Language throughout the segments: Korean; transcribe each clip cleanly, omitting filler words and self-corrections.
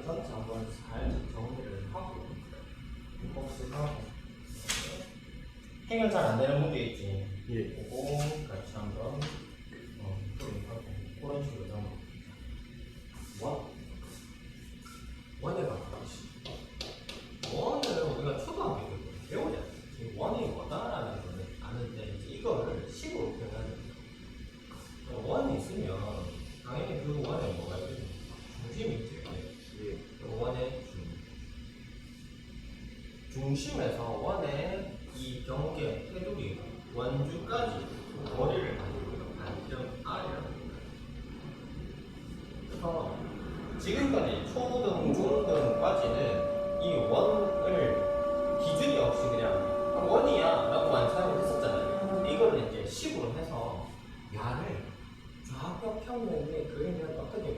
이거를 전체 한번 잘 정리를 하고 복습하고 해결 잘 안 되는 문제 있지. 예. 그거 같이 한번 풀이하고 그런 식으로 정리. 원에 가까우시. 원을 우리가 초등학교 때 배우지 않습니까? 원이 뭐다라는 걸 아는데 이거를 식으로 표현하는 거예요. 원이 있으면 당연히 그 원에 뭐가 있겠죠? 중심이 있죠. 예. 그 원의 중심에서 원의 이 경계 테두리 원주까지 거리를 가지고 있는 반경 R이라고 합니다. 그래서 지금까지 초등, 중등까지는 이 원을 기준이 없이 그냥 원이야 라고만 사용을 했었잖아요. 이거를 이제 식으로 해서 야를 좌표 평면에 그리면 어떻게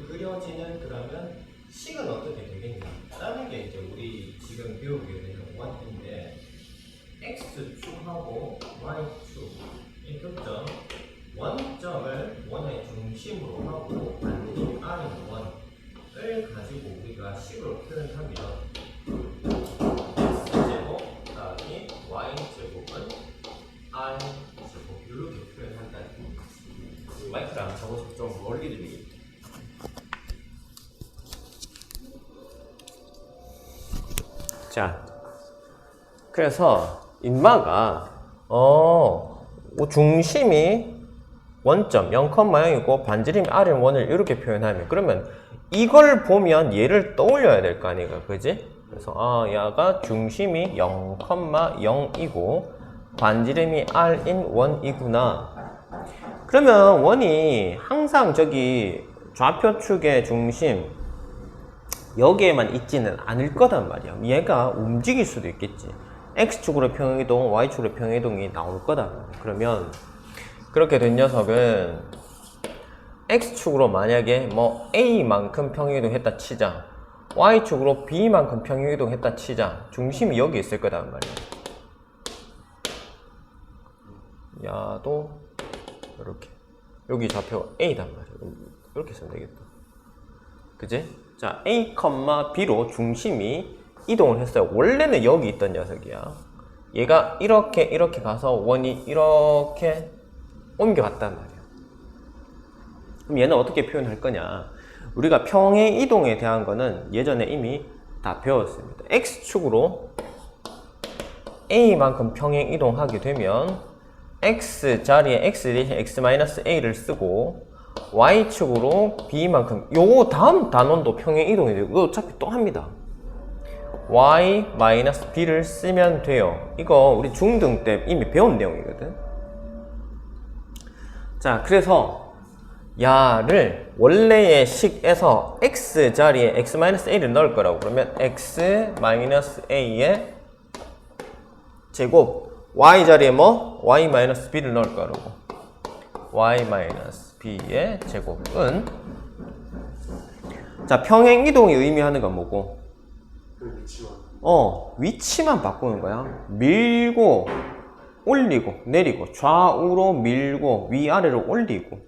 그려지는 그러면 식은 어떻게 되겠냐 라는 게 이제 우리 지금 배우게 되는 원인데 X축하고 Y축의 교점 원점을 원의 중심으로 하고 반지 R인 원을 가지고 우리가 식으로 표현하면 X제곱 더하기 Y제곱은 R제곱 이렇게 표현한다는 겁니다. 마이크랑 적어서 좀 멀리 들리겠다. 자, 그래서 인마가 중심이 원점 0,0이고 반지름이 R인 원을 이렇게 표현하면 그러면 이걸 보면 얘를 떠올려야 될 거 아니까, 그지? 그래서 얘가 중심이 0,0이고 반지름이 R인 원이구나. 그러면 원이 항상 저기 좌표축의 중심 여기에만 있지는 않을 거단 말이야. 얘가 움직일 수도 있겠지. X축으로 평행이동, Y축으로 평행이동이 나올 거단 말이야. 그러면 그렇게 된 녀석은 X축으로 만약에 뭐 A만큼 평행이동 했다 치자, Y축으로 B만큼 평행이동 했다 치자, 중심이 여기 있을 거단 말이야. 야도 이렇게 여기 좌표 A단 말이야. 이렇게 쓰면 되겠다. 그지? 자, A, B로 중심이 이동을 했어요. 원래는 여기 있던 녀석이야. 얘가 이렇게 가서 원이 이렇게 옮겨갔단 말이야. 그럼 얘는 어떻게 표현할 거냐? 우리가 평행 이동에 대한 거는 예전에 이미 다 배웠습니다. X축으로 A만큼 평행 이동하게 되면 X 자리에 X 대신 X-A를 쓰고 Y축으로 B만큼, 요거 다음 단원도 평행 이동이 되고, 이거 어차피 또 합니다. Y-B를 쓰면 돼요. 이거 우리 중등 때 이미 배운 내용이거든. 자, 그래서 야를 원래의 식에서 X 자리에 X-A를 넣을 거라고 그러면 X-A의 제곱, Y 자리에 뭐? Y-B를 넣을 거라고. Y-B의 제곱은, 자, 평행 이동이 의미하는 건 뭐고? 위치만 바꾸는 거야. 밀고 올리고 내리고 좌우로 밀고 위아래로 올리고.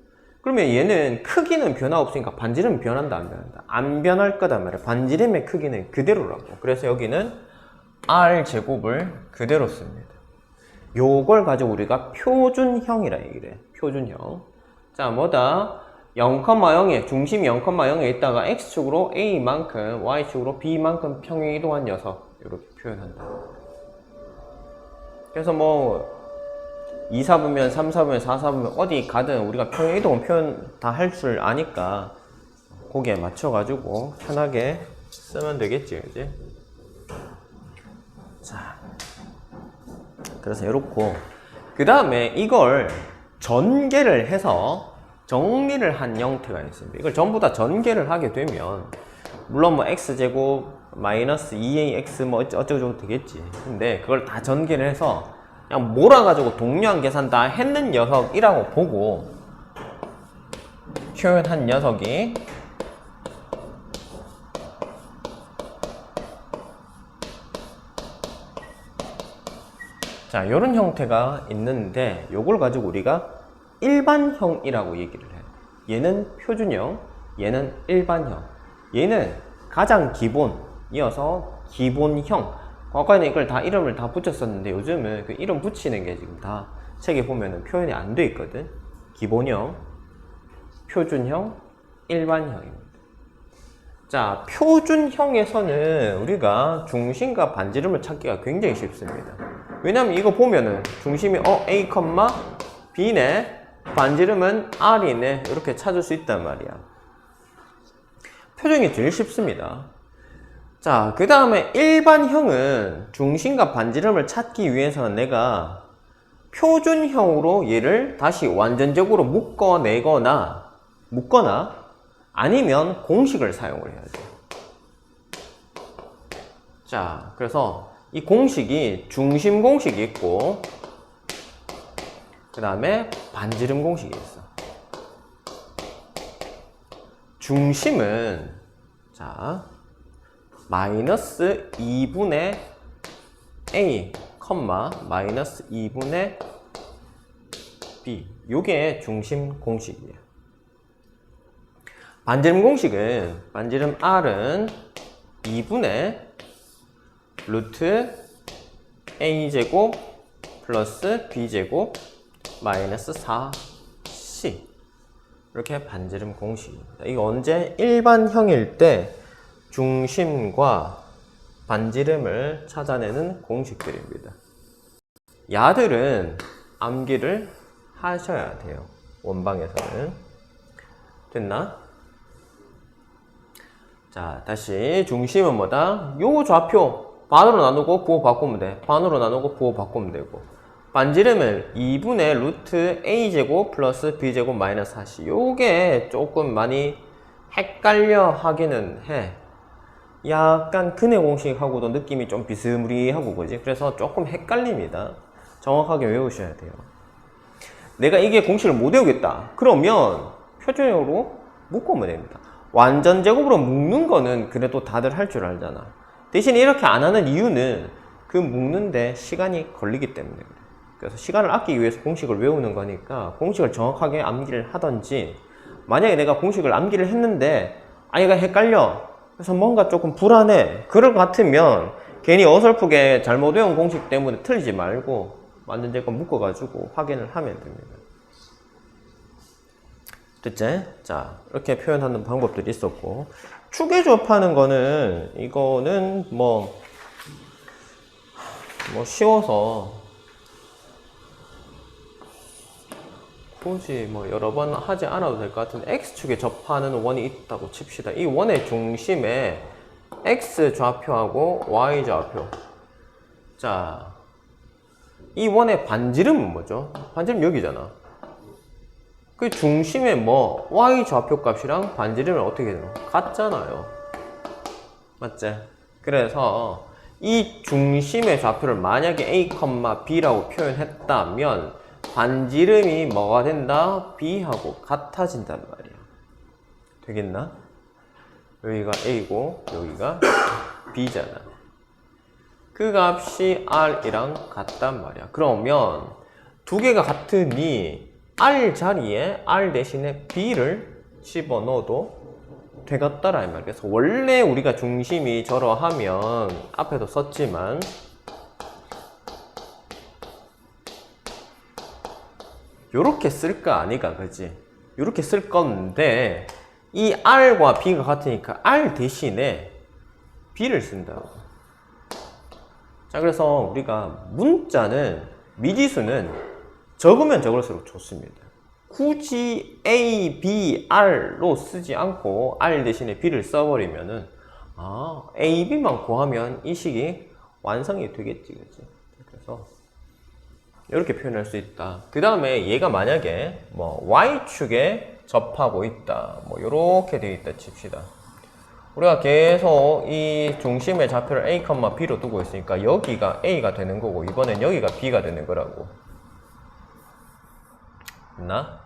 그러면 얘는 크기는 변화 없으니까 반지름은 변한다 안 변한다? 안 변할 거단 말이야. 반지름의 크기는 그대로라고. 그래서 여기는 R제곱을 그대로 씁니다. 요걸 가지고 우리가 표준형이라 얘기를 해. 표준형. 자, 뭐다? 0,0에 중심이 0,0에 있다가 X축으로 A만큼 Y축으로 B만큼 평행 이동한 녀석 이렇게 표현한다. 그래서 뭐 2, 4분면, 3, 4분면, 4, 4분면 어디 가든 우리가 평행 이동은 표현 다 할 줄 아니까 거기에 맞춰가지고 편하게 쓰면 되겠지, 그지? 자, 그래서 이렇고, 그 다음에 이걸 전개를 해서 정리를 한 형태가 있습니다. 이걸 전부 다 전개를 하게 되면 물론 뭐 x제곱 마이너스 2ax 뭐 어쩌고저쩌고 되겠지. 근데 그걸 다 전개를 해서 그냥 몰아가지고 동류한 계산 다 했는 녀석이라고 보고 표현한 녀석이 자, 요런 형태가 있는데 요걸 가지고 우리가 일반형이라고 얘기를 해요. 얘는 표준형, 얘는 일반형. 얘는 가장 기본이어서 기본형. 과거에는 이걸 다 이름을 다 붙였었는데 요즘은 그 이름 붙이는 게 지금 다 책에 보면은 표현이 안 돼 있거든. 기본형, 표준형, 일반형입니다. 자, 표준형에서는 우리가 중심과 반지름을 찾기가 굉장히 쉽습니다. 왜냐면 이거 보면은 중심이 A, B네, 반지름은 R이네, 이렇게 찾을 수 있단 말이야. 표준이 제일 쉽습니다. 자, 그 다음에 일반형은 중심과 반지름을 찾기 위해서는 내가 표준형으로 얘를 다시 완전적으로 묶거나 아니면 공식을 사용을 해야 돼요. 자, 그래서 이 공식이 중심 공식이 있고 그 다음에 반지름 공식이 있어. 중심은 자 마이너스 2분의 A, 마이너스 2분의 B. 요게 중심 공식이에요. 반지름 공식은 반지름 R은 2분의 루트 A제곱 플러스 B제곱 마이너스 4C. 이렇게 반지름 공식입니다. 이거 언제? 일반형일 때 중심과 반지름을 찾아내는 공식들입니다. 야들은 암기를 하셔야 돼요. 원방에서는. 됐나? 자, 다시 중심은 뭐다? 요 좌표 반으로 나누고 부호 바꾸면 돼. 반으로 나누고 부호 바꾸면 되고, 반지름은 2분의 루트 A제곱 플러스 B제곱 마이너스 4C. 요게 조금 많이 헷갈려 하기는 해. 약간 근해 공식하고도 느낌이 좀 비스무리하고 그지? 그래서 조금 헷갈립니다. 정확하게 외우셔야 돼요. 내가 이게 공식을 못 외우겠다 그러면 표준형으로 묶으면 됩니다. 완전 제곱으로 묶는 거는 그래도 다들 할 줄 알잖아. 대신 이렇게 안 하는 이유는 그 묶는데 시간이 걸리기 때문에 그래. 그래서 시간을 아끼기 위해서 공식을 외우는 거니까 공식을 정확하게 암기를 하던지, 만약에 내가 공식을 암기를 했는데 얘가 헷갈려, 그래서 뭔가 조금 불안해, 그럴 것 같으면 괜히 어설프게 잘못 외운 공식 때문에 틀리지 말고 완전 제곱 묶어가지고 확인을 하면 됩니다. 됐지? 자, 이렇게 표현하는 방법들이 있었고, 축에 접하는 거는 이거는 뭐 쉬워서 굳이 여러 번 하지 않아도 될 것 같은데, X축에 접하는 원이 있다고 칩시다. 이 원의 중심에 X 좌표하고 Y 좌표. 자, 이 원의 반지름은 뭐죠? 반지름 여기잖아. 그 중심에 Y 좌표 값이랑 반지름은 어떻게 되노? 같잖아요. 맞지? 그래서 이 중심의 좌표를 만약에 A, B라고 표현했다면 반지름이 뭐가 된다? B하고 같아진단 말이야. 되겠나? 여기가 A고 여기가 B잖아. 그 값이 R이랑 같단 말이야. 그러면 두 개가 같으니 R 자리에 R 대신에 B를 집어넣어도 되겠다라 이 말이야. 그래서 원래 우리가 중심이 저러하면 앞에도 썼지만 요렇게 쓸까 아니가, 그지? 요렇게 쓸 건데 이 R과 B가 같으니까 R 대신에 B를 쓴다고. 자, 그래서 우리가 문자는, 미지수는 적으면 적을수록 좋습니다. 굳이 A, B, R로 쓰지 않고 R 대신에 B를 써버리면은 A, B만 구하면 이 식이 완성이 되겠지, 그지? 그래서 이렇게 표현할 수 있다. 그 다음에 얘가 만약에 Y축에 접하고 있다, 이렇게 되어 있다 칩시다. 우리가 계속 이 중심의 좌표를 A, B로 두고 있으니까 여기가 A가 되는 거고 이번엔 여기가 B가 되는 거라고. 됐나?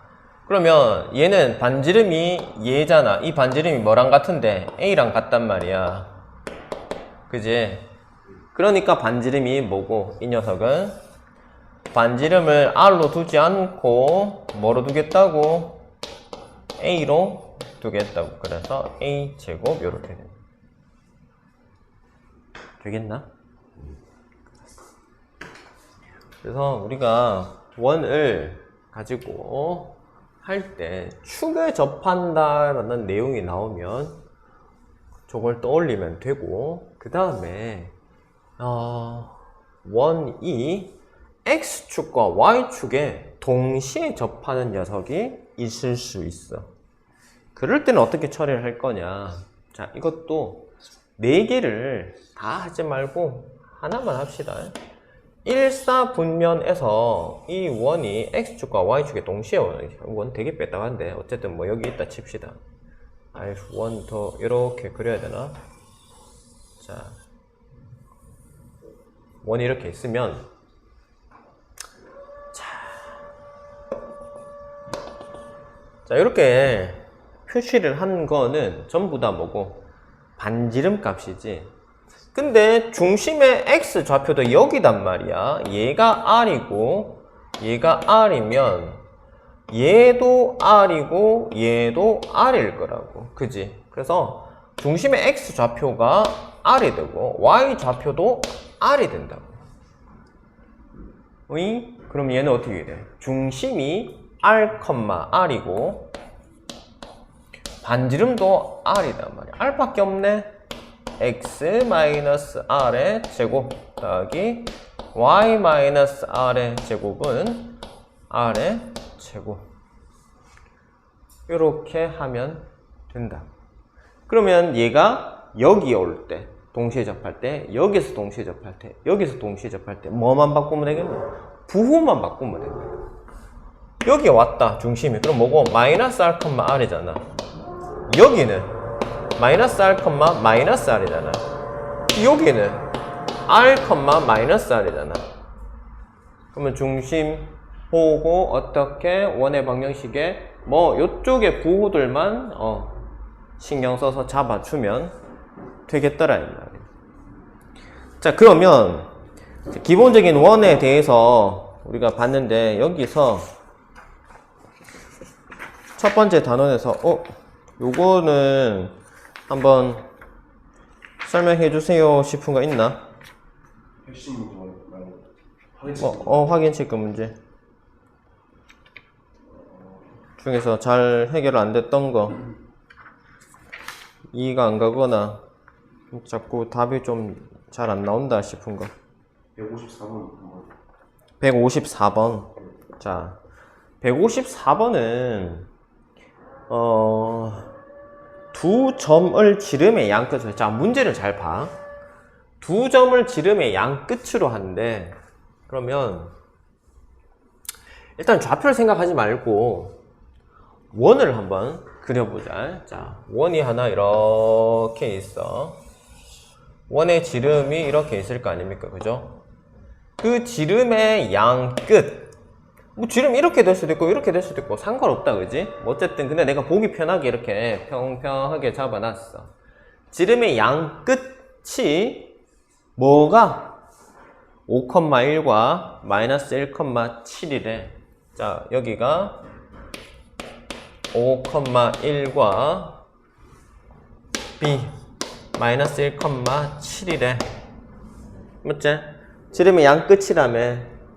그러면 얘는 반지름이 얘잖아. 이 반지름이 뭐랑 같은데? A랑 같단 말이야. 그지? 그러니까 반지름이 뭐고, 이 녀석은 반지름을 R로 두지 않고 뭐로 두겠다고? A로 두겠다고. 그래서 a 제곱 이렇게 됩니다. 되겠나? 그래서 우리가 원을 가지고 할 때 축에 접한다라는 내용이 나오면 저걸 떠올리면 되고, 그 다음에 원이 x축과 y축에 동시에 접하는 녀석이 있을 수 있어. 그럴 때는 어떻게 처리를 할 거냐. 자, 이것도 4개를 다 하지 말고 하나만 합시다. 일사분면에서 이 원이 x축과 y축에 동시에 원 되게 뺐다간데 어쨌든 뭐 여기 있다 칩시다. 원 더 이렇게 그려야 되나? 자, 원이 이렇게 있으면 자 이렇게 표시를 한 거는 전부 다 뭐고 반지름 값이지. 근데 중심의 x 좌표도 여기단 말이야. 얘가 r이고 얘가 r이면 얘도 r이고 얘도 r일 거라고. 그지? 그래서 중심의 x 좌표가 r이 되고 y 좌표도 r이 된다고. 그럼 얘는 어떻게 돼? 중심이 r, r이고 반지름도 r이단 말이야. r밖에 없네. x-r의 제곱 더하기 y-r의 제곱은 r의 제곱. 이렇게 하면 된다. 그러면 얘가 여기에 올 때, 동시에 접할 때, 여기서 동시에 접할 때, 여기서 동시에 접할 때 뭐만 바꾸면 되겠네? 부호만 바꾸면 되겠네. 여기에 왔다, 중심이. 그럼 뭐고? 마이너스 r, r이잖아. 여기는 마이너스 r, 마이너스 r이잖아. 여기는 r, 마이너스 r이잖아. 그러면 중심 보고 어떻게 원의 방정식에 뭐 요쪽에 부호들만 신경 써서 잡아주면 되겠더라 이 말이야. 자, 그러면 기본적인 원에 대해서 우리가 봤는데 여기서 첫 번째 단원에서 요거는 한번 설명해 주세요 싶은 거 있나? 핵심 문제 말고 확인 체크 문제 중에서 잘 해결 안 됐던 거, 이해가 안 가거나 자꾸 답이 좀 잘 안 나온다 싶은 거. 154번 한번. 154번. 자, 154번은 두 점을 지름의 양 끝으로. 자, 문제를 잘 봐. 두 점을 지름의 양 끝으로 하는데, 그러면 일단 좌표를 생각하지 말고 원을 한번 그려보자. 자, 원이 하나 이렇게 있어. 원의 지름이 이렇게 있을 거 아닙니까? 그죠? 그 지름의 양 끝. 뭐 지름 이렇게 될 수도 있고 이렇게 될 수도 있고 상관없다, 그지? 뭐 어쨌든 근데 내가 보기 편하게 이렇게 평평하게 잡아놨어. 지름의 양 끝이 뭐가 5,1과 마이너스 1,7이래. 자, 여기가 5,1과 b 마이너스 1,7이래. 맞지? 지름의 양 끝이라며.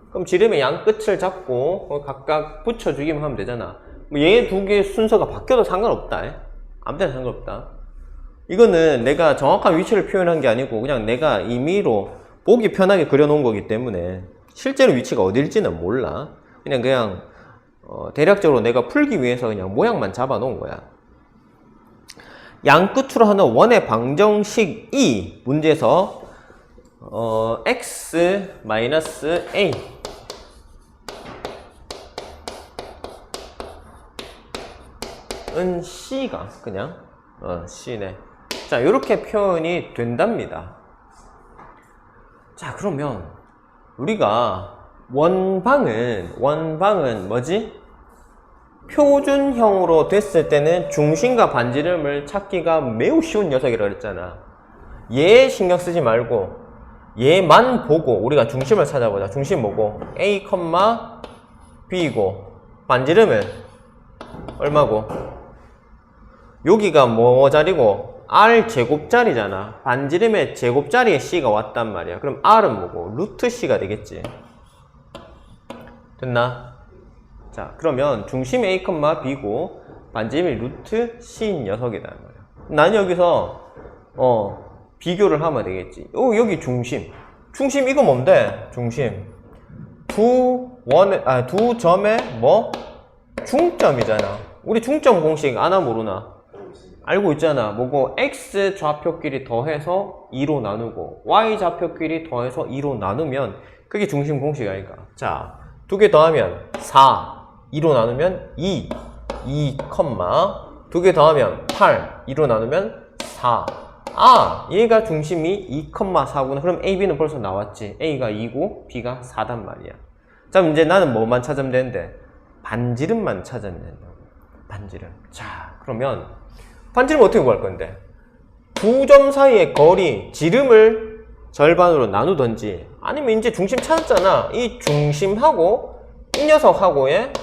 그럼 지름의 양 끝을 잡고 각각 붙여주기만 하면 되잖아. 뭐 얘 두 개의 순서가 바뀌어도 상관없다. 아무 데나 상관없다. 이거는 내가 정확한 위치를 표현한 게 아니고 그냥 내가 임의로 보기 편하게 그려놓은 거기 때문에 실제로 위치가 어딜지는 몰라. 그냥 대략적으로 내가 풀기 위해서 그냥 모양만 잡아 놓은 거야. 양 끝으로 하는 원의 방정식이 문제에서 x 마이너스 a 은 c가 그냥 c네. 자, 이렇게 표현이 된답니다. 자, 그러면 우리가 원방은 뭐지? 표준형으로 됐을 때는 중심과 반지름을 찾기가 매우 쉬운 녀석이라고 그랬잖아. 얘 신경 쓰지 말고 얘만 보고 우리가 중심을 찾아보자. 중심 뭐고? a, b이고 반지름은 얼마고? 여기가 뭐 자리고? R 제곱자리잖아. 반지름의 제곱자리에 C가 왔단 말이야. 그럼 R은 뭐고? 루트 C가 되겠지. 됐나? 자, 그러면 중심이 A, B고 반지름이 루트 C인 녀석이다 말이야. 난 여기서 비교를 하면 되겠지. 여기 중심. 중심 이거 뭔데? 중심. 두 점의 뭐? 중점이잖아. 우리 중점 공식 아나 모르나? 알고 있잖아. 뭐고? X 좌표끼리 더해서 2로 나누고 Y 좌표끼리 더해서 2로 나누면 그게 중심 공식 아닐까? 자, 두 개 더하면 4, 2로 나누면 2, 두 개 더하면 8, 2로 나누면 4. 아, 얘가 중심이 2,4구나. 그럼 A, B는 벌써 나왔지. A가 2고 B가 4단 말이야. 자, 이제 나는 뭐만 찾으면 되는데? 반지름만 찾으면 된다고. 반지름. 자, 그러면 반지름 어떻게 구할 건데? 두 점 사이의 거리, 지름을 절반으로 나누던지 아니면 이제 중심 찾았잖아. 이 중심하고 이 녀석하고의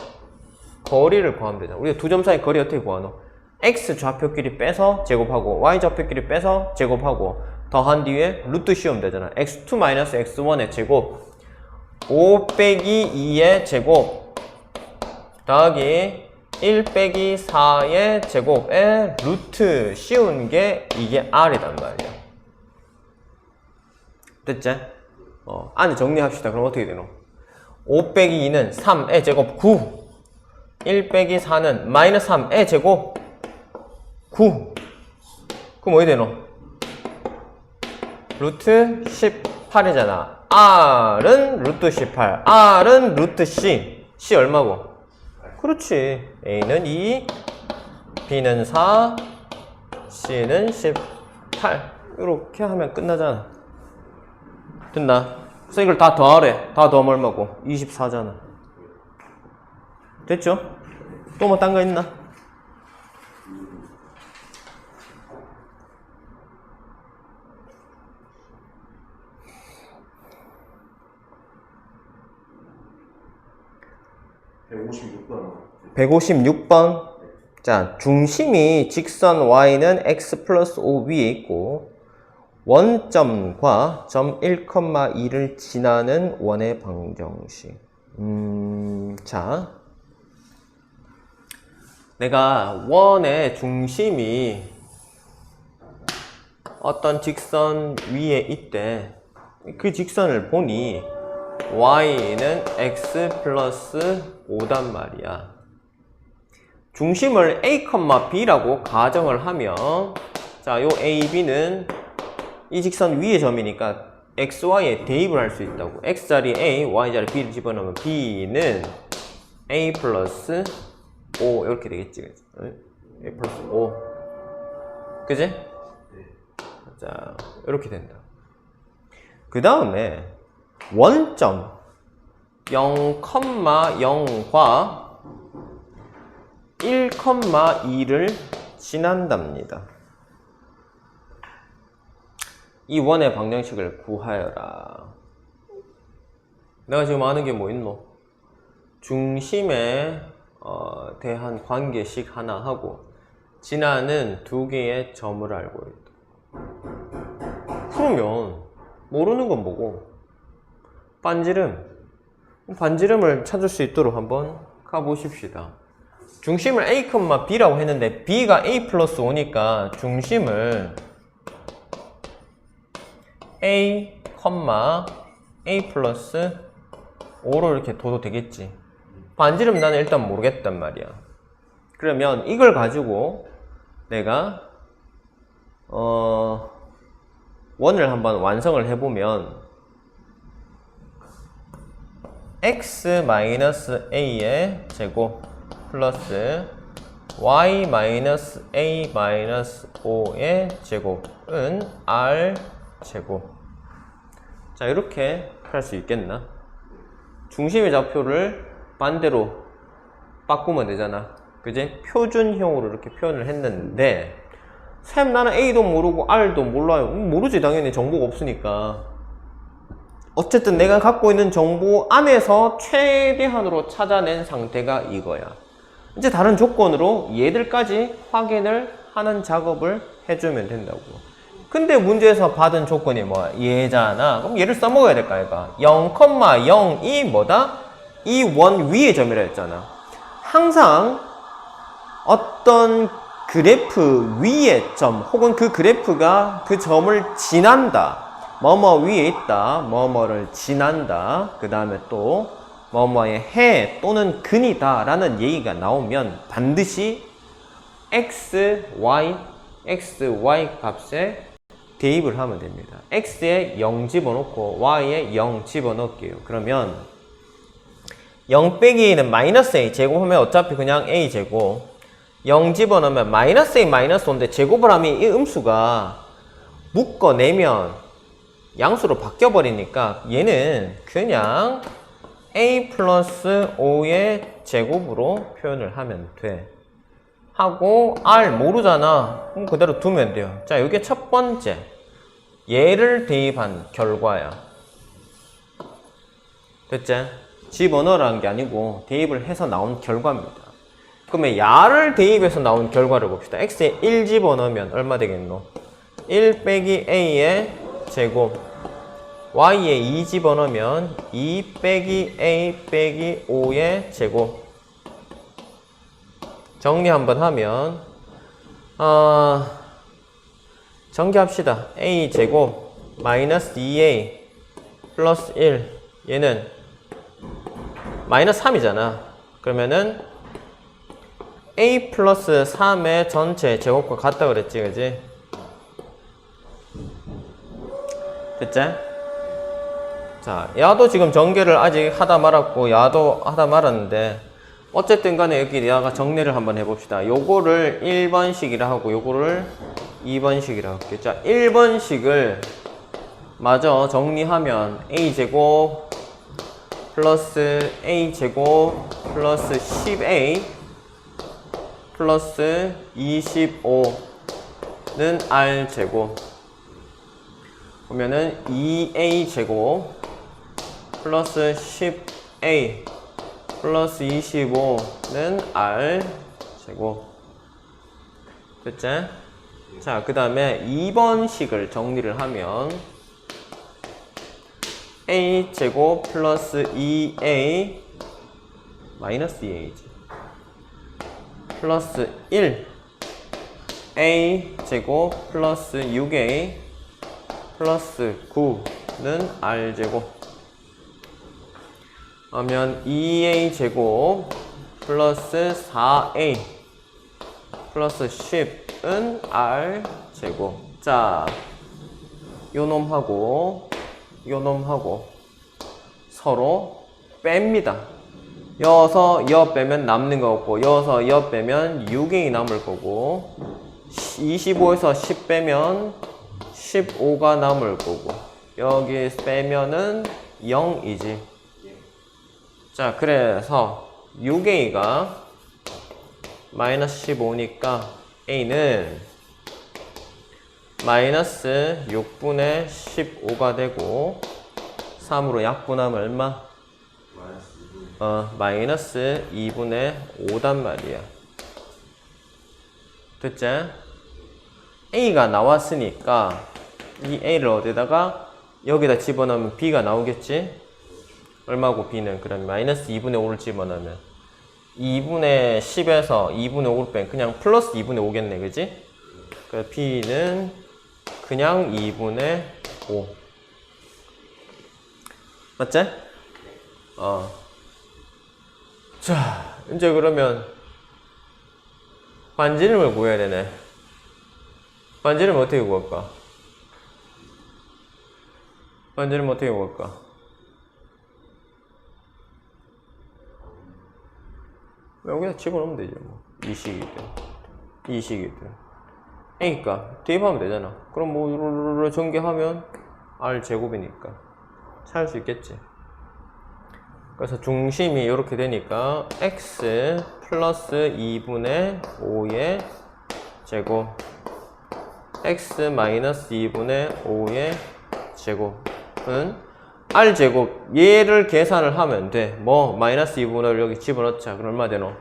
거리를 구하면 되잖아. 우리가 두 점 사이 거리 어떻게 구하노? X 좌표끼리 빼서 제곱하고 Y 좌표끼리 빼서 제곱하고 더한 뒤에 루트 씌우면 되잖아. x2 x1의 제곱 5 빼기 2의 제곱 더하기 1 빼기 4의 제곱에 루트 씌운 게 이게 R이단 말이야. 됐지? 안에 정리합시다. 그럼 어떻게 되노? 5 빼기 2는 3의 제곱 9 1 빼기 4는 마이너스 3의 제곱 9 그럼 어디 되노? 루트 18이잖아. R은 루트 18 R은 루트 C C 얼마고? 그렇지. A는 2 B는 4 C는 18 이렇게 하면 끝나잖아. 됐나? 그래서 이걸 다 더하래. 다 더하면 얼마고? 24잖아. 됐죠? 또 뭐 딴 거 있나? (156번) 156번. 자, 중심이 직선 y는 x 플러스 5 위에 있고 원점과 점 1,2를 지나는 원의 방정식. 자, 내가 원의 중심이 어떤 직선 위에 있대. 그 직선을 보니 y는 x 플러스 5단 말이야. 중심을 a, b라고 가정을 하면 자, 요 a, b는 이 직선 위의 점이니까 x, y에 대입을 할 수 있다고. x자리 a, y자리 b를 집어넣으면 b는 a 플러스 5 이렇게 되겠지. 그치? a 플러스 5 그지? 자, 이렇게 된다. 그 다음에 원점 0,0과 1,2를 지난답니다. 이 원의 방정식을 구하여라. 내가 지금 아는 게 뭐 있노? 중심에 대한 관계식 하나 하고 지나는 두 개의 점을 알고 있다. 그러면 모르는 건 뭐고? 반지름을 찾을 수 있도록 한번 가보십시다. 중심을 A, B라고 했는데 B가 A 플러스 5니까 중심을 A, A 플러스 5로 이렇게 둬도 되겠지. 반지름 나는 일단 모르겠단 말이야. 그러면 이걸 가지고 내가 원을 한번 완성을 해보면 x-a의 제곱 플러스 y-a-5의 제곱은 r 제곱. 자, 이렇게 할 수 있겠나? 중심의 좌표를 반대로 바꾸면 되잖아. 그지? 표준형으로 이렇게 표현을 했는데 쌤 나는 a도 모르고 r도 몰라요. 모르지. 당연히 정보가 없으니까. 어쨌든 내가 갖고 있는 정보 안에서 최대한으로 찾아낸 상태가 이거야. 이제 다른 조건으로 얘들까지 확인을 하는 작업을 해주면 된다고. 근데 문제에서 받은 조건이 뭐야? 얘잖아. 그럼 얘를 써먹어야 될까, 얘가? 0,0이 뭐다? 이 원 위의 점이라 했잖아. 항상 어떤 그래프 위의 점, 혹은 그 그래프가 그 점을 지난다. 뭐뭐 위에 있다. 뭐뭐를 지난다. 그 다음에 또 뭐뭐의 해 또는 근이다 라는 얘기가 나오면 반드시 x, y 값에 대입을 하면 됩니다. x에 0 집어넣고 y에 0 집어넣을게요. 그러면 0 빼기 a는 마이너스 a 제곱하면 어차피 그냥 a 제곱, 0 집어넣으면 마이너스 a 마이너스 5인데 제곱을 하면 이 음수가 묶어내면 양수로 바뀌어버리니까 얘는 그냥 a 플러스 5의 제곱으로 표현을 하면 돼. 하고 r 모르잖아. 그럼 그대로 두면 돼요. 자, 이게 첫 번째 얘를 대입한 결과야. 됐지? 집어넣으라는 게 아니고 대입을 해서 나온 결과입니다. 그러면 야를 대입해서 나온 결과를 봅시다. x에 1 집어넣으면 얼마 되겠노? 1 빼기 a의 제곱, y에 2 집어넣으면 2 빼기 a 빼기 5의 제곱. 정리 한번 하면 정리합시다. a 제곱 마이너스 2a 플러스 1, 얘는 마이너스 3이잖아. 그러면은 a 플러스 3의 전체 제곱과 같다 그랬지, 그지? 됐지? 자, 야도 지금 전개를 아직 하다 말았고 야도 하다 말았는데 어쨌든 간에 여기 야가 정리를 한번 해봅시다. 요거를 1번식이라 하고 요거를 2번식이라 할게요. 자, 1번식을 마저 정리하면 a제곱 플러스 a제곱 플러스 10a 플러스 25는 r제곱, 보면은 2a제곱 플러스 10a 플러스 25는 r제곱. 됐지? 자, 그 다음에 2번식을 정리를 하면 a제곱 플러스 2a 마이너스 2a지 플러스 1 a제곱 플러스 6a 플러스 9는 r제곱 하면 2a제곱 플러스 4a 플러스 10은 r제곱. 자, 요놈하고 요놈하고 서로 뺍니다. 여서 여 빼면 남는 거 없고, 여서 여 빼면 6a 남을 거고, 25에서 10 빼면 15가 남을 거고, 여기 빼면은 0이지. 자, 그래서 6a가 마이너스 15니까 a는 마이너스 6분의 15가 되고 3으로 약분하면 얼마? 마이너스 2분의 5단 말이야. 됐지? a가 나왔으니까 이 a를 어디다가 여기다 집어넣으면 b가 나오겠지? 얼마고 b는? 그럼 마이너스 2분의 5를 집어넣으면 2분의 10에서 2분의 5를 빼면 그냥 플러스 2분의 5겠네, 그지? 그래서 b는 그냥 2분의 5. 맞지? 자, 이제 그러면 반지름을 구해야 되네. 반지름 어떻게 구할까? 반지름 어떻게 구할까? 여기다 집어넣으면 되지 뭐. 이 식이든 이 식이든 A니까 대입하면 되잖아. 그럼 뭐 전개하면 R 제곱이니까 찾을 수 있겠지. 그래서 중심이 이렇게 되니까 X 플러스 2분의 5의 제곱 X 마이너스 2분의 5의 제곱은 R제곱, 얘를 계산을 하면 돼. 뭐 마이너스 2분의 5를 여기 집어넣자. 그럼 얼마 되노?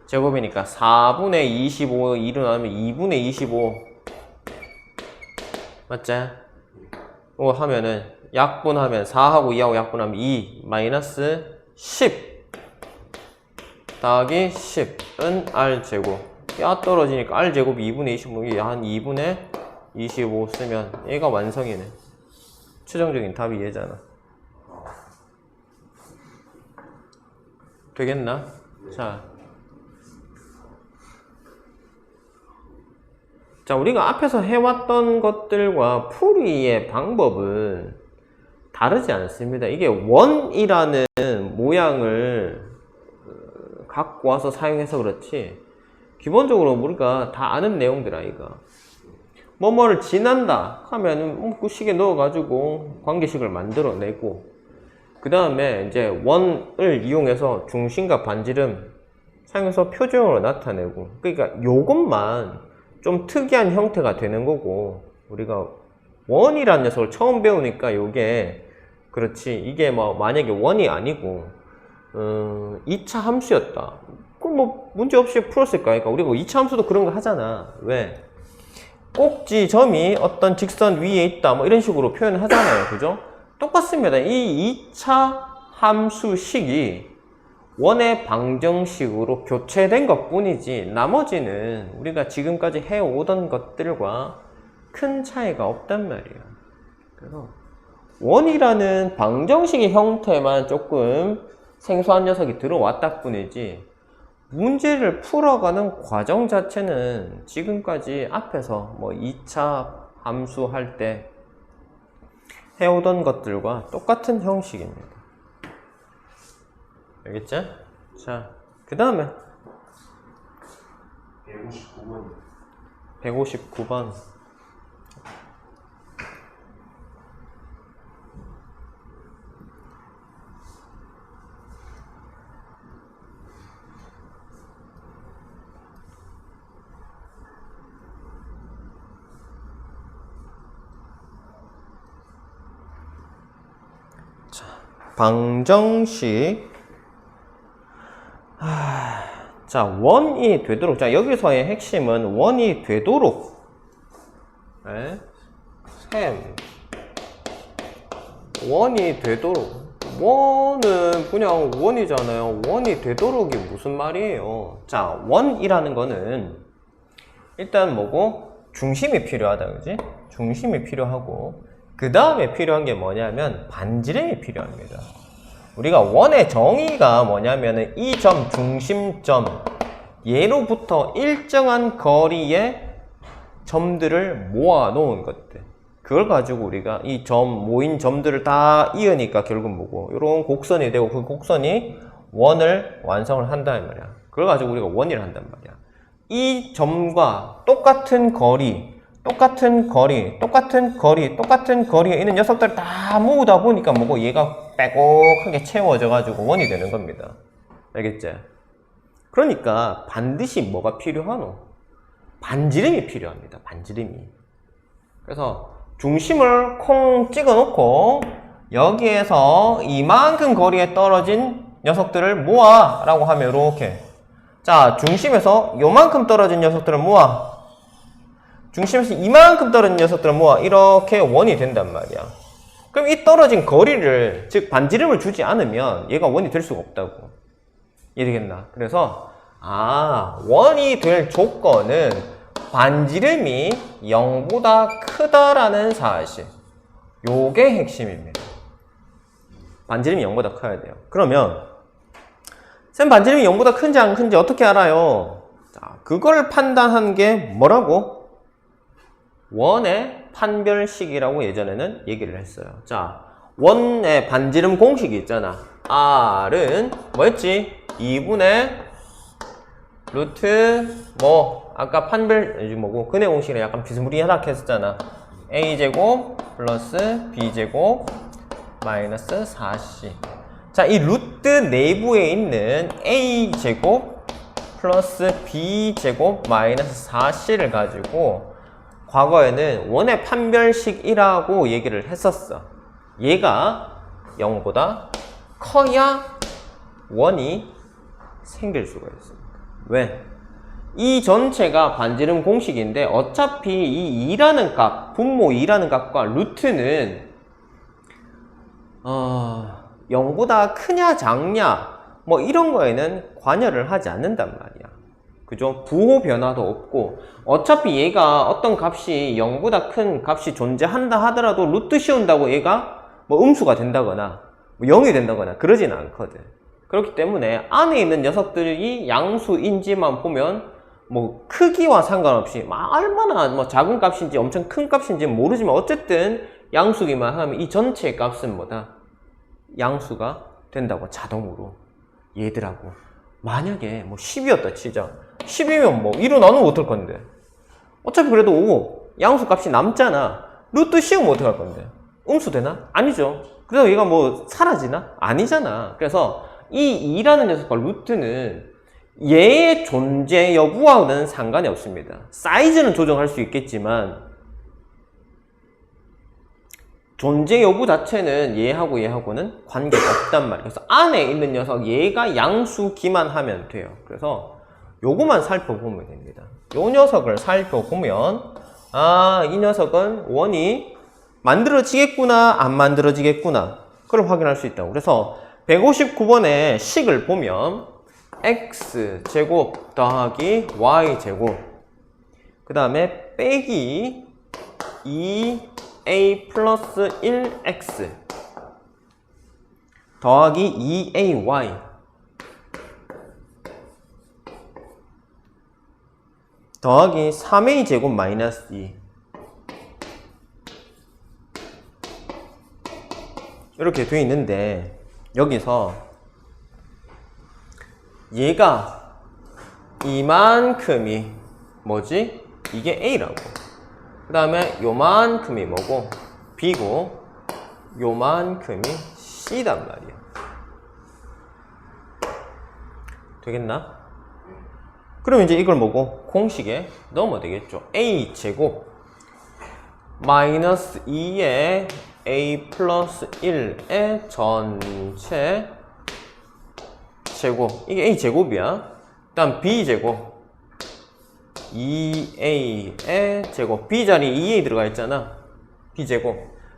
제곱이니까 4분의 25 2로 나누면 2분의 25 맞지? 이거 하면은 약분하면 4하고 2하고 약분하면 2 마이너스 10 더하기 10은 R제곱. 야 떨어지니까 R제곱이 2분의 25이 한 2분의 25 쓰면 얘가 완성이네. 최종적인 답이 얘잖아. 되겠나? 자, 우리가 앞에서 해왔던 것들과 풀이의 방법은 다르지 않습니다. 이게 원이라는 모양을 갖고 와서 사용해서 그렇지, 기본적으로 우리가 다 아는 내용들 아이가. 뭐뭐를 지난다 하면은 그 식에 넣어가지고 관계식을 만들어내고, 그 다음에 이제 원을 이용해서 중심과 반지름 사용해서 표준으로 나타내고. 그러니까 요것만 좀 특이한 형태가 되는 거고, 우리가 원이라는 녀석을 처음 배우니까 요게 그렇지, 이게 뭐 만약에 원이 아니고 2차 함수였다, 그럼 뭐 문제없이 풀었을 거 아니까. 우리가 2차 함수도 그런 거 하잖아. 왜? 꼭지 점이 어떤 직선 위에 있다 뭐 이런 식으로 표현을 하잖아요. 그죠? 똑같습니다. 이 2차 함수식이 원의 방정식으로 교체된 것 뿐이지 나머지는 우리가 지금까지 해오던 것들과 큰 차이가 없단 말이에요. 그래서 원이라는 방정식의 형태만 조금 생소한 녀석이 들어왔다 뿐이지, 문제를 풀어가는 과정 자체는 지금까지 앞에서 뭐 2차 함수 할 때 해오던 것들과 똑같은 형식입니다. 알겠죠? 자, 그 다음에 159번. 자, 방정식. 자, 원이 되도록. 자, 여기서의 핵심은 원이 되도록. 네? 원이 되도록. 원은 그냥 원이잖아요. 원이 되도록이 무슨 말이에요? 자, 원이라는 거는 일단 뭐고? 중심이 필요하다, 그지? 중심이 필요하고, 그 다음에 필요한 게 뭐냐면 반지름이 필요합니다. 우리가 원의 정의가 뭐냐면은 이 점, 중심점, 얘로부터 일정한 거리의 점들을 모아 놓은 것들, 그걸 가지고 우리가 이 점, 모인 점들을 다 이으니까 결국 뭐고, 이런 곡선이 되고, 그 곡선이 원을 완성을 한다 이 말이야. 그걸 가지고 우리가 원이라 한단 말이야. 이 점과 똑같은 거리, 똑같은 거리에 있는 녀석들 다 모으다 보니까 뭐고, 얘가 빼곡하게 채워져 가지고 원이 되는 겁니다. 알겠지? 그러니까 반드시 뭐가 필요하노? 반지름이 필요합니다. 반지름이. 그래서 중심을 콩 찍어 놓고 여기에서 이만큼 거리에 떨어진 녀석들을 모아 라고 하면 이렇게, 자, 중심에서 요만큼 떨어진 녀석들을 모아, 중심에서 이만큼 떨어진 녀석들을 모아, 이렇게 원이 된단 말이야. 그럼 이 떨어진 거리를, 즉 반지름을 주지 않으면 얘가 원이 될 수가 없다고. 이해되겠나? 그래서 원이 될 조건은 반지름이 0보다 크다라는 사실, 요게 핵심입니다. 반지름이 0보다 커야 돼요. 그러면 쌤, 반지름이 0보다 큰지 안 큰지 어떻게 알아요? 자, 그걸 판단한 게 뭐라고? 원의 판별식이라고 예전에는 얘기를 했어요. 자, 원의 반지름 공식이 있잖아. R은 뭐였지? 2분의 루트 뭐 아까 판별 뭐고 근해 공식이랑 약간 비스무리하다 했었잖아. A제곱 플러스 B제곱 마이너스 4C. 자, 이 루트 내부에 있는 A제곱 플러스 B제곱 마이너스 4C를 가지고 과거에는 원의 판별식이라고 얘기를 했었어. 얘가 0보다 커야 원이 생길 수가 있습니다. 왜? 이 전체가 반지름 공식인데 어차피 이 2라는 값, 분모 2라는 값과 루트는 0보다 크냐 작냐 뭐 이런 거에는 관여를 하지 않는단 말이야. 그죠? 부호 변화도 없고 어차피 얘가 어떤 값이 0보다 큰 값이 존재한다 하더라도 루트 씌운다고 얘가 뭐 음수가 된다거나 뭐 0이 된다거나 그러진 않거든. 그렇기 때문에 안에 있는 녀석들이 양수인지만 보면 뭐 크기와 상관없이 얼마나 뭐 작은 값인지 엄청 큰 값인지 모르지만 어쨌든 양수기만 하면 이 전체 값은 뭐다? 양수가 된다고 자동으로 얘들하고. 만약에 뭐 10이었다 치자. 10이면 뭐 2로 나누면 어떨 건데? 어차피 그래도 5 양수 값이 남잖아. 루트 씌우면 어떡할 건데? 음수 되나? 아니죠. 그래서 얘가 뭐 사라지나? 아니잖아. 그래서 이 2라는 녀석과 루트는 얘의 존재 여부와는 상관이 없습니다. 사이즈는 조정할 수 있겠지만 존재 여부 자체는 얘하고는 관계가 없단 말이에요. 그래서 안에 있는 녀석 얘가 양수기만 하면 돼요. 그래서 요거만 살펴보면 됩니다. 요 녀석을 살펴보면 이 녀석은 원이 만들어지겠구나 안 만들어지겠구나 그걸 확인할 수 있다고. 그래서 159번의 식을 보면 x제곱 더하기 y제곱 그 다음에 빼기 2a 플러스 1x 더하기 2ay 더하기 3a 제곱 마이너스 2 이렇게 되어 있는데 여기서 얘가 이만큼이 뭐지? 이게 A라고. 그 다음에 요만큼이 뭐고? B고 요만큼이 C단 말이야. 되겠나? 그럼 이제 이걸 뭐고? 공식에 넣으면 되겠죠. A제곱 마이너스 2의 A 플러스 1의 전체 제곱 이게 A제곱이야. 그 다음 B제곱 2A의 제곱 B자리에 2A 들어가 있잖아. B제곱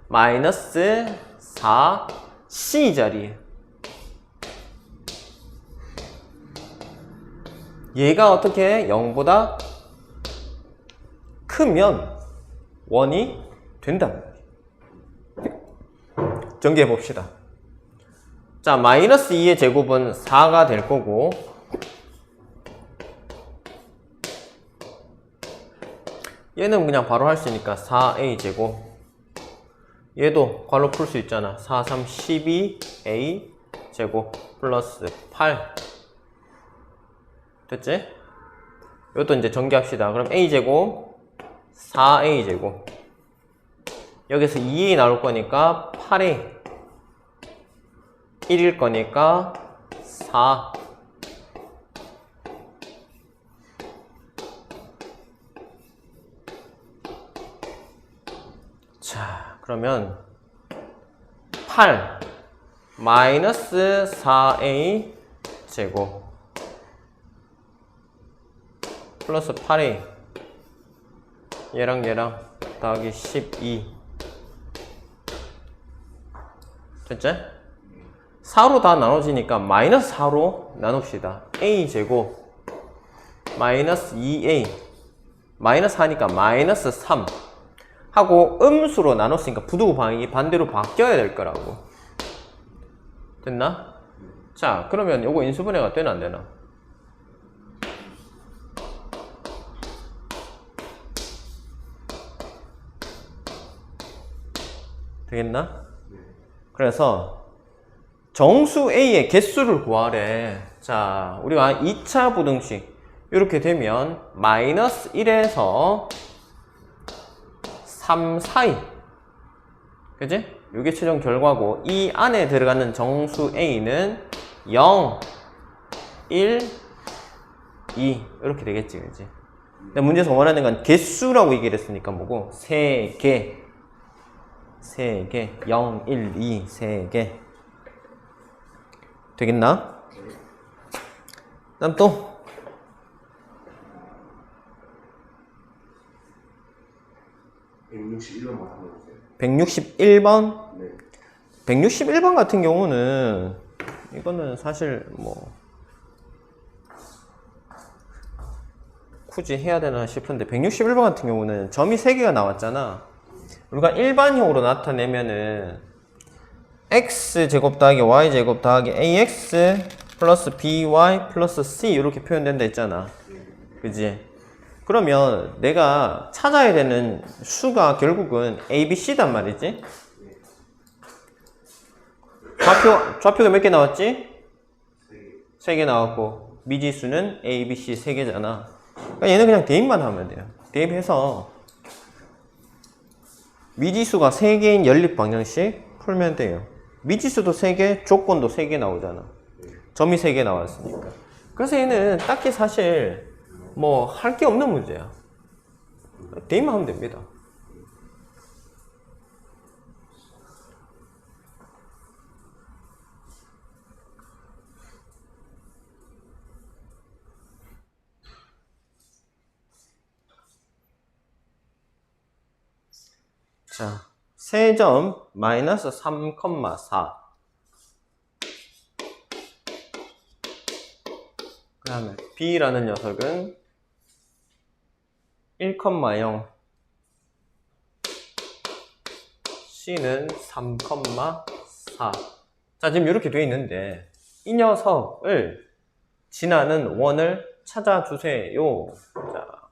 마이너스 4 C자리에 얘가 어떻게 0보다 크면 원이 된다. 전개해 봅시다. 자, 마이너스 2의 제곱은 4가 될 거고 얘는 그냥 바로 할 수 있으니까 4a 제곱 얘도 괄호 풀 수 있잖아. 4, 3, 12a 제곱 플러스 8 됐지? 이것도 이제 전개합시다. 그럼 a 제곱 4a 제곱 여기서 2a 나올 거니까 8a 1일 거니까 4 자, 그러면 8 마이너스 4a 제곱 플러스 8a 얘랑 더하기 12 됐지? 4로 다 나눠지니까 마이너스 4로 나눕시다. a제곱 마이너스 2a 마이너스 4니까 마이너스 3 하고 음수로 나눴으니까 부등호 방향이 반대로 바뀌어야 될 거라고. 됐나? 자, 그러면 요거 인수분해가 되나 안 되나? 되겠나? 그래서 정수 A의 개수를 구하래. 자, 우리가 2차 부등식 이렇게 되면 마이너스 1에서 3 사이 그지? 이게 최종 결과고 이 안에 들어가는 정수 A는 0, 1, 2 이렇게 되겠지 그지? 근데 문제에서 원하는 건 개수라고 얘기를 했으니까 뭐고? 3개 0, 1, 2 3개 되겠나? 다음 또 161번만 한번 해주세요. 161번? 네. 161번 같은 경우는 이거는 사실 뭐 굳이 해야 되나 싶은데 161번 같은 경우는 점이 3개가 나왔잖아. 우리가 일반형으로 나타내면은 x제곱 더하기 y제곱 더하기 ax 플러스 by 플러스 c 이렇게 표현된다 했잖아. 그지? 그러면 내가 찾아야 되는 수가 결국은 a, b, c단 말이지? 좌표가 몇 개 나왔지? 3개 나왔고 미지수는 a, b, c 3개잖아. 그러니까 얘는 그냥 대입만 하면 돼요. 대입해서 미지수가 3개인 연립방정식 풀면 돼요. 미지수도 3개, 조건도 3개 나오잖아. 점이 3개 나왔으니까. 그래서 얘는 딱히 사실 뭐 할 게 없는 문제야. 대입만 하면 됩니다. 자, 세점 마이너스 3,4. 그 다음에 B라는 녀석은 1,0. C는 3,4. 자, 지금 이렇게 되어 있는데 이 녀석을 지나는 원을 찾아주세요. 자,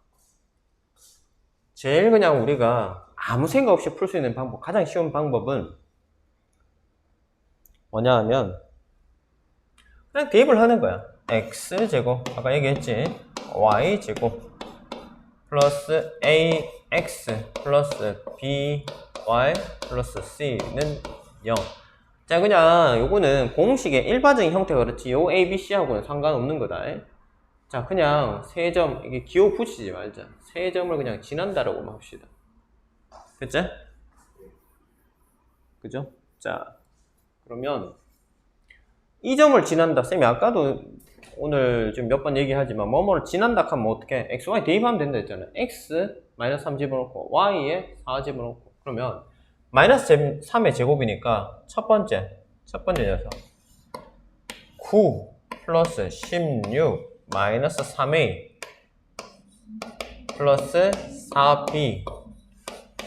제일 그냥 우리가 아무 생각 없이 풀 수 있는 방법, 가장 쉬운 방법은 뭐냐 하면 그냥 대입을 하는 거야. x제곱, 아까 얘기했지? y제곱 플러스 ax 플러스 by 플러스 c는 0. 자, 그냥 요거는 공식의 일반적인 형태가 그렇지 요 a, b, c하고는 상관없는 거다. 자, 그냥 세 점, 이게 기호 붙이지 말자. 세 점을 그냥 지난다라고만 합시다. 됐지? 그죠? 자, 그러면 이 점을 지난다. 쌤이 아까도 오늘 좀 몇 번 얘기하지만 뭐뭐를 지난다 하면 어떻게? x, y 대입하면 된다 했잖아. x 마이너스 3 집어넣고 y에 4 집어넣고 그러면 마이너스 3의 제곱이니까 첫 번째 녀석 9 플러스 16 마이너스 3a 플러스 4b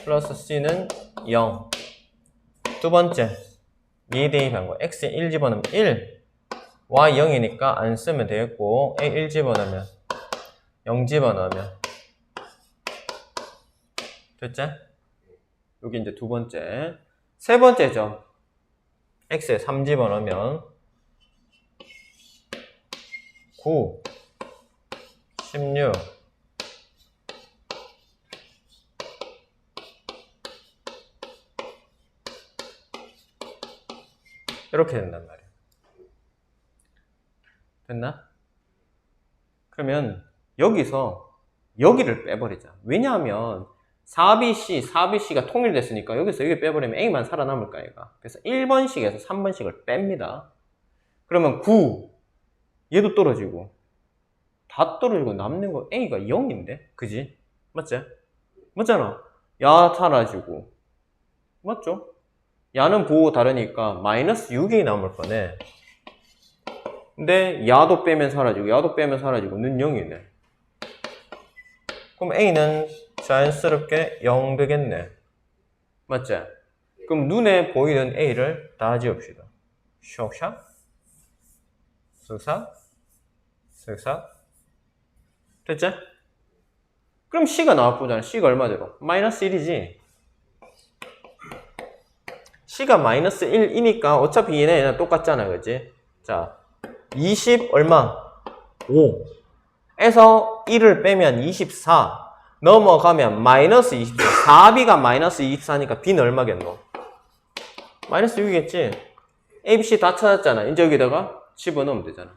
플러스 c는 0. 두 번째 얘 대입한 거 x 1 집어넣으면 1 y 0이니까 안 쓰면 되겠고 a 1 집어넣으면 0 집어넣으면 됐지? 여기 이제 두 번째. 세 번째죠. x에 3 집어넣으면 9 16 이렇게 된단 말이에요. 됐나? 그러면 여기서 여기를 빼버리자. 왜냐하면 4BC가 통일됐으니까 여기서 여기 빼버리면 A만 살아남을 거 얘가. 그래서 1번씩에서 3번씩을 뺍니다. 그러면 9 얘도 떨어지고 다 떨어지고 남는 거 A가 0인데? 그지? 맞지? 맞잖아. 야 사라지고 맞죠? 야는 부호 다르니까 마이너스 6이 남을 거네. 근데 야도 빼면 사라지고 야도 빼면 사라지고 는 0이네. 그럼 A는 자연스럽게 0 되겠네. 맞지? 그럼 눈에 보이는 A를 다 지읍시다. 샥샥 쓱싹 쓱싹 됐지? 그럼 C가 나와보잖아. C가 얼마대로? 마이너스 1이지. C가 마이너스 1이니까 어차피 얘네랑 똑같잖아. 그치? 자, 20 얼마? 5 에서 1을 빼면 24 넘어가면 마이너스 24 4B가 마이너스 24니까 B는 얼마겠노? 마이너스 6이겠지? A, B, C 다 찾았잖아. 이제 여기다가 집어넣으면 되잖아.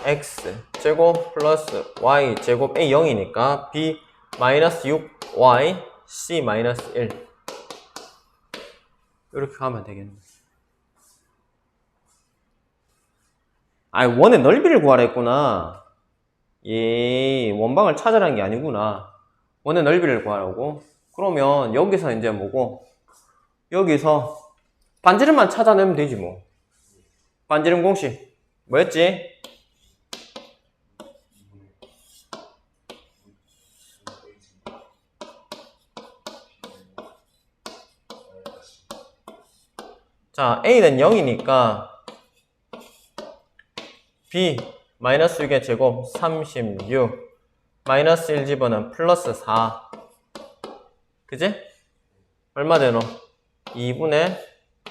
X 제곱 플러스 Y 제곱 A 0이니까 B 마이너스 6 Y C 마이너스 1 이렇게 가면 되겠네. 아, 원의 넓이를 구하라 했구나. 예, 원방을 찾으라는 게 아니구나. 원의 넓이를 구하라고. 그러면 여기서 이제 뭐고, 여기서 반지름만 찾아내면 되지 뭐. 반지름 공식 뭐였지? 자, A는 0이니까 B 마이너스 6의 제곱 36 마이너스 1 집어넣으면 플러스 4 그지? 얼마 되노? 2분의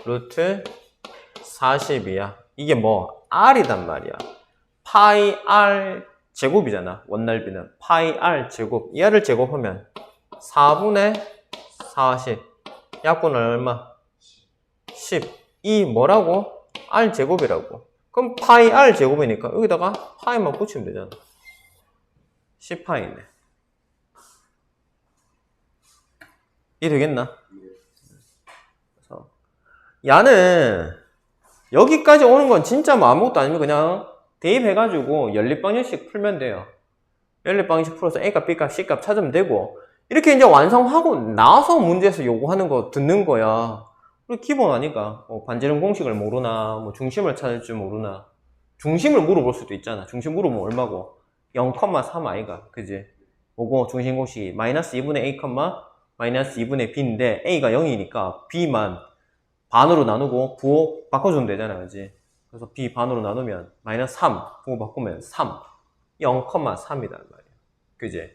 루트 40이야. 이게 뭐 R이단 말이야. 파이 R 제곱이잖아. 원넓이는 파이 R 제곱. 이 R을 제곱하면 4분의 40 약분은 얼마? 10. 이 뭐라고? R 제곱이라고. 그럼 파이 R 제곱이니까 여기다가 파이만 붙이면 되잖아. 10파이네. 이해 되겠나? 그래서 야는 여기까지 오는 건 진짜 뭐 아무것도 아니면 그냥 대입해가지고 연립방정식 풀면 돼요. 연립방정식 풀어서 A값, B값, C값 찾으면 되고 이렇게 이제 완성하고 나서 문제에서 요구하는 거 듣는 거야. 그리고 기본 아니까 반지름 공식을 모르나 뭐 중심을 찾을 줄 모르나 중심을 물어볼 수도 있잖아. 중심 물어보면 얼마고? 0,3 아이가 그지? 뭐고 중심 공식이 마이너스 2분의 A, 마이너스 2분의 B인데 A가 0이니까 B만 반으로 나누고 부호 바꿔주면 되잖아 그지? 그래서 B 반으로 나누면 마이너스 3 부호 바꾸면 3 0,3이단 말이야 그지?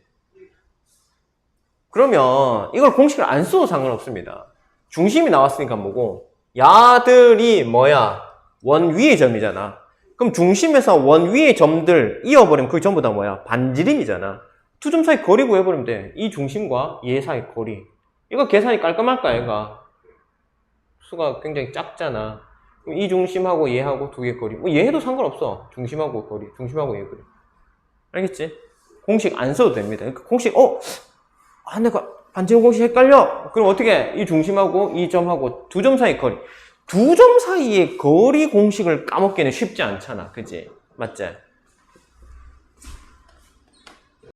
그러면 이걸 공식을 안 써도 상관없습니다. 중심이 나왔으니까 뭐고 야들이 뭐야? 원 위의 점이잖아. 그럼 중심에서 원 위의 점들 이어버리면 그게 전부 다 뭐야? 반지름이잖아. 두 점 사이 거리 구해버리면 돼. 이 중심과 얘 사이 거리. 이거 계산이 깔끔할까 얘가? 수가 굉장히 작잖아. 그럼 이 중심하고 얘하고 두 개 거리. 뭐 얘 해도 상관없어. 중심하고 거리. 중심하고 얘 거리. 알겠지? 공식 안 써도 됩니다. 그러니까 공식 내가 반지름 공식 헷갈려. 그럼 어떻게? 이 중심하고 이 점하고 두 점 사이 거리. 두 점 사이의 거리 공식을 까먹기는 쉽지 않잖아. 그지? 맞지?